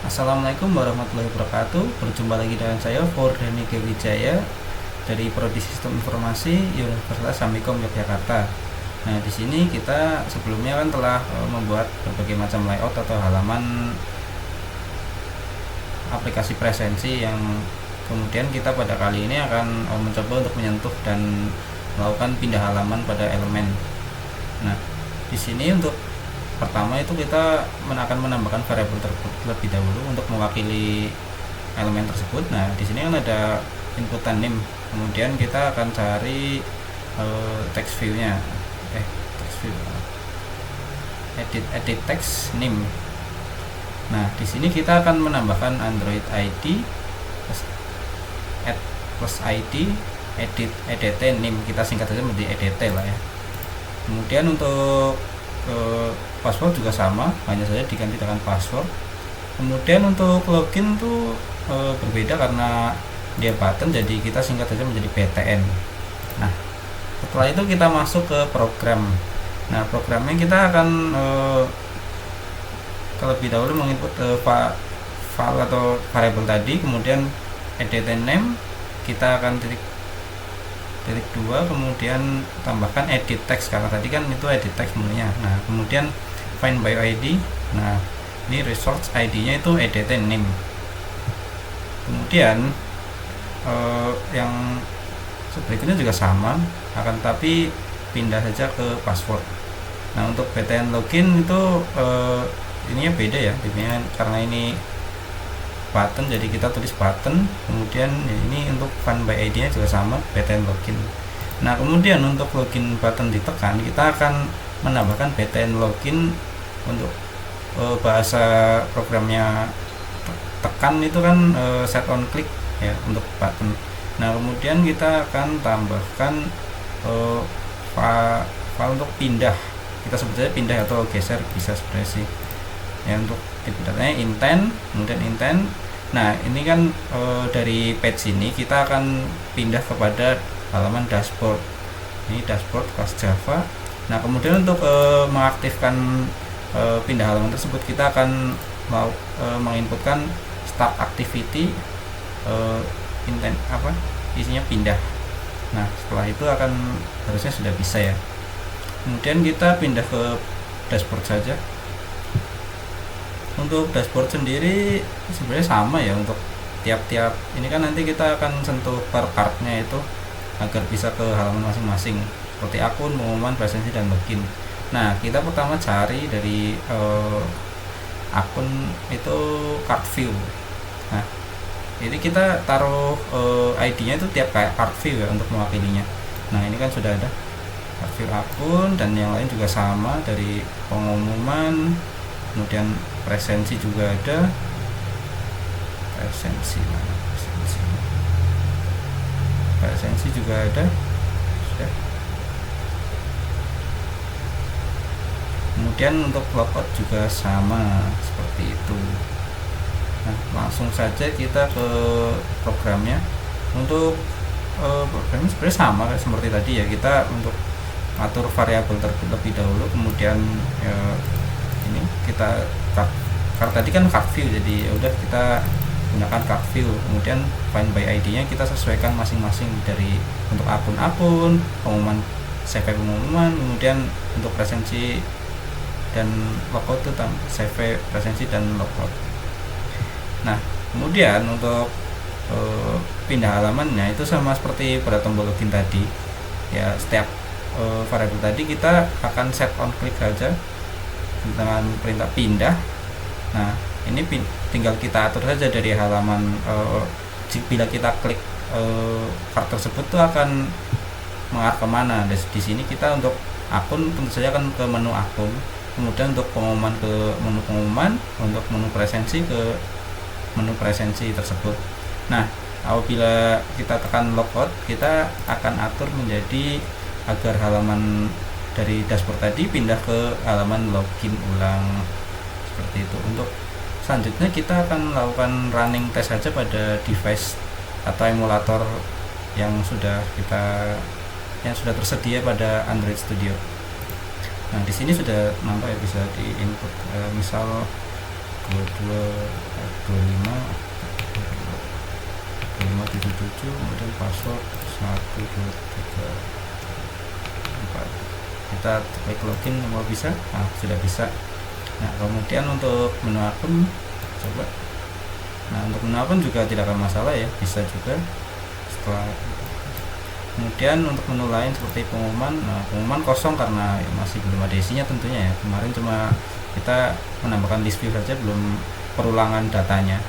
Assalamualaikum warahmatullahi wabarakatuh. Berjumpa lagi dengan saya Fordani Wijaya dari Prodi Sistem Informasi Universitas Samikom Yogyakarta. Nah, di sini kita sebelumnya kan telah membuat berbagai macam layout atau halaman aplikasi presensi yang kemudian kita pada kali ini akan mencoba untuk menyentuh dan melakukan pindah halaman pada elemen. Nah, di sini untuk pertama itu kita akan menambahkan variabel terlebih dahulu untuk mewakili elemen tersebut. Nah, di sini kan ada inputan name. Kemudian kita akan cari text view-nya. Text view. Edit text name. Nah, di sini kita akan menambahkan Android ID plus ID edt name. Kita singkat saja menjadi edt lah ya. Kemudian untuk password juga sama, hanya saja diganti dengan password. Kemudian untuk login tuh berbeda karena dia button, jadi kita singkat saja menjadi btn. Nah, setelah itu kita masuk ke program. Nah, programnya kita akan terlebih dahulu menginput file atau variabel tadi, kemudian edt name kita akan titik 2, kemudian tambahkan edit text karena tadi kan itu edit text menunya. Nah, kemudian find by ID. Nah, ini resource ID-nya itu edt name. Kemudian yang berikutnya juga sama, akan tapi pindah saja ke password. Nah, untuk btn login itu ininya beda ya, karena ini button jadi kita tulis button. Kemudian ini untuk find by ID nya juga sama, btn login. Nah, kemudian untuk login button ditekan, kita akan menambahkan btn login. Untuk bahasa programnya tekan itu kan set on click ya untuk button. Nah, kemudian kita akan tambahkan file untuk pindah, kita sebut saja pindah atau geser bisa sebenarnya sih ya. Untuk tipe datanya intent, kemudian intent. Nah, ini kan dari page ini kita akan pindah kepada halaman dashboard. Ini dashboard kelas Java. Nah, kemudian untuk mengaktifkan pindah halaman tersebut, kita akan menginputkan start activity intent isinya pindah. Nah, setelah itu akan harusnya sudah bisa ya. Kemudian kita pindah ke dashboard saja. Untuk dashboard sendiri sebenarnya sama ya, untuk tiap-tiap ini kan nanti kita akan sentuh per card-nya itu agar bisa ke halaman masing-masing seperti akun, pengumuman, presensi, dan login. Nah, kita pertama cari dari akun itu card view. Nah, jadi kita taruh ID-nya itu tiap kayak card view ya untuk mewakilinya. Nah, ini kan sudah ada card view akun, dan yang lain juga sama, dari pengumuman, kemudian presensi juga ada. Presensi juga ada. Sudah. Kemudian untuk logout juga sama seperti itu. Nah, langsung saja kita ke programnya. Untuk programnya sebenarnya sama seperti tadi ya. Kita untuk atur variabel terlebih dahulu, kemudian ini kita karena tadi kan card view, jadi ya udah kita gunakan card view. Kemudian find by ID-nya kita sesuaikan masing-masing, dari untuk akun-akun, pengumuman, CV pengumuman, kemudian untuk presensi dan logout itu CV presensi dan logout. Nah, kemudian untuk pindah halamannya itu sama seperti pada tombol login tadi ya. Setiap variabel tadi kita akan set on click saja dengan perintah pindah. Nah, ini tinggal kita atur saja dari halaman. Bila kita klik card tersebut tuh akan mengarah kemana. Di sini kita untuk akun tentu saja akan ke menu akun, kemudian untuk pengumuman ke menu pengumuman, untuk menu presensi ke menu presensi tersebut. Nah, apabila kita tekan logout, kita akan atur menjadi agar halaman dari dashboard tadi pindah ke halaman login ulang seperti itu. Untuk selanjutnya kita akan melakukan running test saja pada device atau emulator yang sudah tersedia pada Android Studio. Nah, di sini sudah nampak ya, bisa di input misal 22 25 2577, kemudian password 1234, kita klik login. Mau bisa? Nah, sudah bisa. Nah, kemudian untuk menu akun coba. Nah, untuk menu akun juga tidak akan masalah ya, bisa juga setelah. Kemudian untuk menu lain seperti pengumuman, nah pengumuman kosong karena masih belum ada isinya tentunya ya. Kemarin cuma kita menambahkan list view saja, belum perulangan datanya.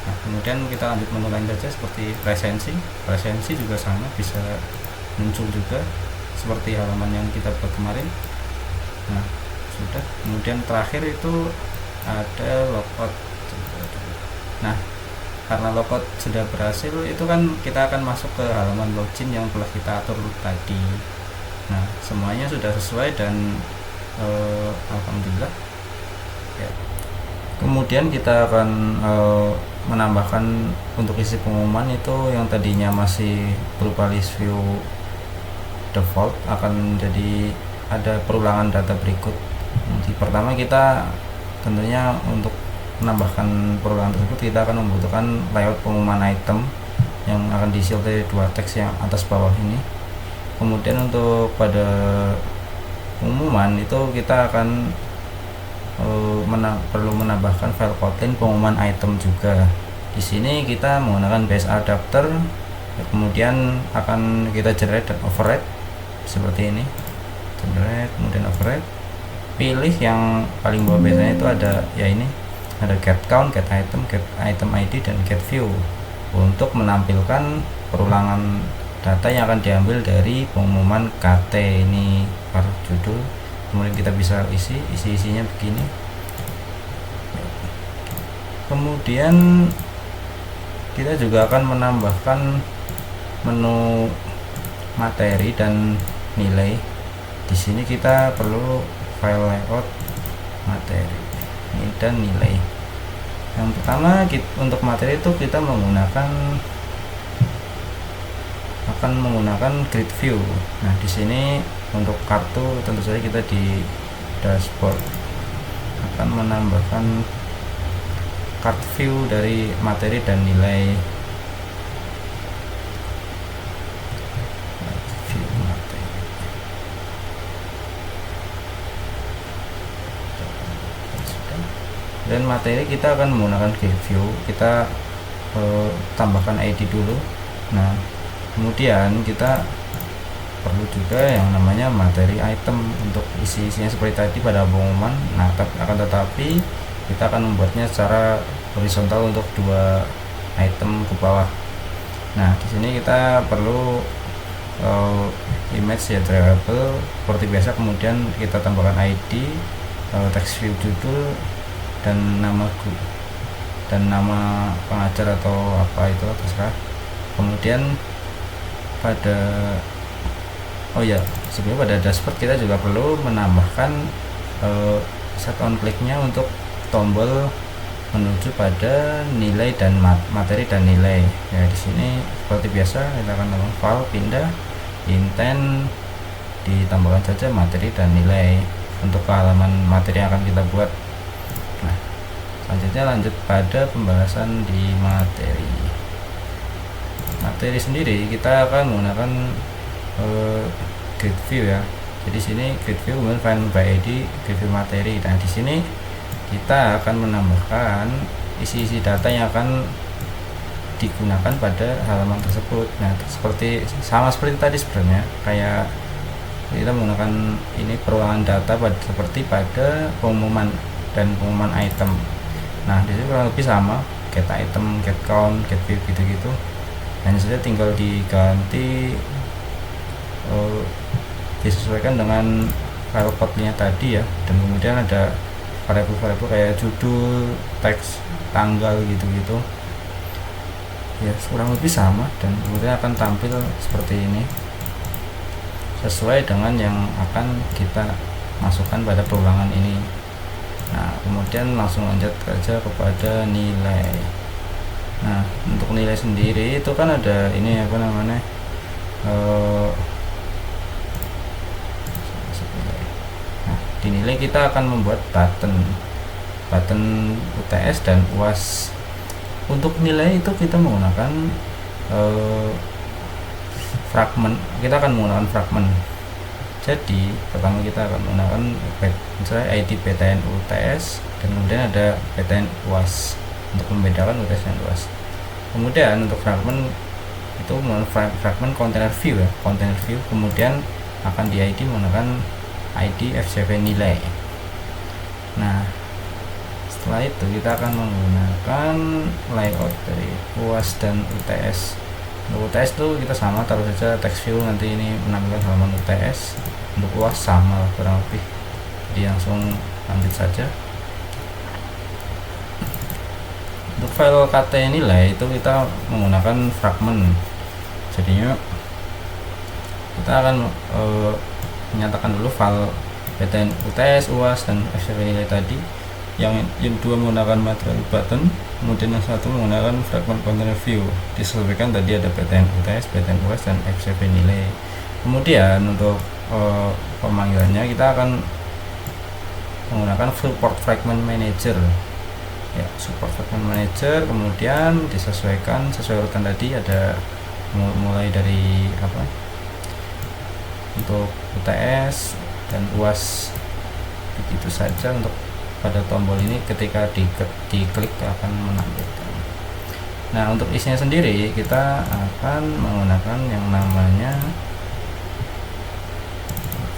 Nah, kemudian kita lanjut menu lain saja seperti presensi juga sama, bisa muncul juga seperti halaman yang kita buat kemarin. Nah, sudah. Kemudian terakhir itu ada logout. Nah, karena logout sudah berhasil, itu kan kita akan masuk ke halaman login yang telah kita atur tadi. Nah, semuanya sudah sesuai dan alhamdulillah ya. Kemudian kita akan menambahkan untuk isi pengumuman itu yang tadinya masih berupa list view default akan jadi ada perulangan data berikut. Jadi pertama kita tentunya untuk menambahkan perulangan tersebut kita akan membutuhkan layout pengumuman item yang akan diisi oleh dua teks yang atas bawah ini. Kemudian untuk pada pengumuman itu kita akan perlu menambahkan file Kotlin pengumuman item juga. Di sini kita menggunakan base adapter, kemudian akan kita generate dan override seperti ini. Generate kemudian override. Pilih yang paling bawah, biasanya itu ada ya ini, ada get count, get item ID, dan get view untuk menampilkan perulangan data yang akan diambil dari pengumuman KT ini per judul. Kemudian kita bisa isinya begini. Kemudian kita juga akan menambahkan menu materi dan nilai. Di sini kita perlu file layout materi dan nilai. Yang pertama untuk materi itu kita akan menggunakan grid view. Nah, di sini untuk kartu tentu saja kita di dashboard akan menambahkan card view dari materi dan nilai. Dan materi kita akan menggunakan grid view, kita tambahkan ID dulu. Nah, kemudian kita perlu juga yang namanya materi item untuk isinya seperti tadi pada pengumuman. Nah, akan tetapi kita akan membuatnya secara horizontal untuk dua item ke bawah. Nah, di sini kita perlu image ya, drivable seperti biasa. Kemudian kita tambahkan ID, text view judul, dan nama pengajar atau apa itu terserah. Kemudian pada sebelumnya pada dashboard kita juga perlu menambahkan set on click-nya untuk tombol menuju pada nilai dan materi dan nilai. Ya, di sini seperti biasa kita akan tambah file, pindah, intent, ditambahkan saja materi dan nilai untuk halaman materi yang akan kita buat. Nah, selanjutnya lanjut pada pembahasan di materi. Materi sendiri kita akan menggunakan grid view ya. Jadi sini grid view kemudian find by ID, grid view materi. Nah, di sini kita akan menambahkan isi-isi data yang akan digunakan pada halaman tersebut. Nah, sama seperti tadi sebenarnya, kayak kita menggunakan ini perulangan data seperti pada pengumuman dan pengumuman item. Nah, di sini kurang lebih sama, get item, get count, get view gitu-gitu. Hanya saja tinggal diganti disesuaikan dengan file Kotlin-nya tadi ya, dan kemudian ada variabel-variabel kayak judul, teks, tanggal gitu-gitu. Ya, kurang lebih sama, dan kemudian akan tampil seperti ini sesuai dengan yang akan kita masukkan pada perulangan ini. Nah, kemudian langsung lanjut saja kepada nilai. Nah, untuk nilai sendiri itu kan ada ini apa namanya, nah, di nilai kita akan membuat button. button UTS dan UAS. Untuk nilai itu kita menggunakan fragment, kita akan menggunakan fragment. Jadi pertama kita akan menggunakan misalnya ID PTN UTS dan kemudian ada PTN UAS untuk membedakan UTS dan UAS. Kemudian untuk fragment itu menggunakan fragment container view ya, container view, kemudian akan di ID menggunakan ID FCV nilai. Nah, setelah itu kita akan menggunakan layout dari UAS dan UTS. Untuk UTS itu kita sama, taruh saja text view, nanti ini menampilkan halaman UTS. Untuk UAS sama kurang lebih, jadi langsung lanjut saja. Untuk file kt nilai itu kita menggunakan fragment, jadinya kita akan menyatakan dulu file PTN UTS, UAS, dan FCV nilai tadi. Yang dua menggunakan material button, kemudian yang satu menggunakan fragment container view. Disesuaikan tadi ada PTN UTS, PTN UAS, dan FCV nilai. Kemudian untuk pemanggilannya kita akan menggunakan support fragment manager ya, support fragment manager, kemudian disesuaikan sesuai urutan tadi, ada mulai dari apa untuk UTS dan UAS, begitu saja. Untuk pada tombol ini ketika diklik akan menampilkan. Nah, untuk isinya sendiri kita akan menggunakan yang namanya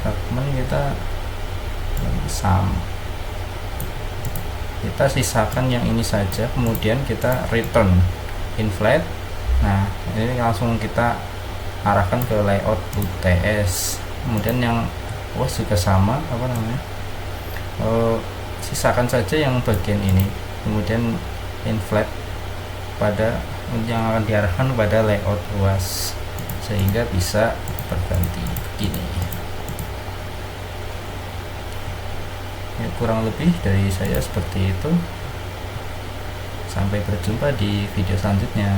fragment, kita sisakan yang ini saja, kemudian kita return in flat. Nah, ini langsung kita arahkan ke layout UTS. Kemudian yang UAS juga sama, apa namanya, sisakan saja yang bagian ini, kemudian in flat pada yang akan diarahkan pada layout UAS sehingga bisa berganti begini ya. Kurang lebih dari saya seperti itu. Sampai berjumpa di video selanjutnya.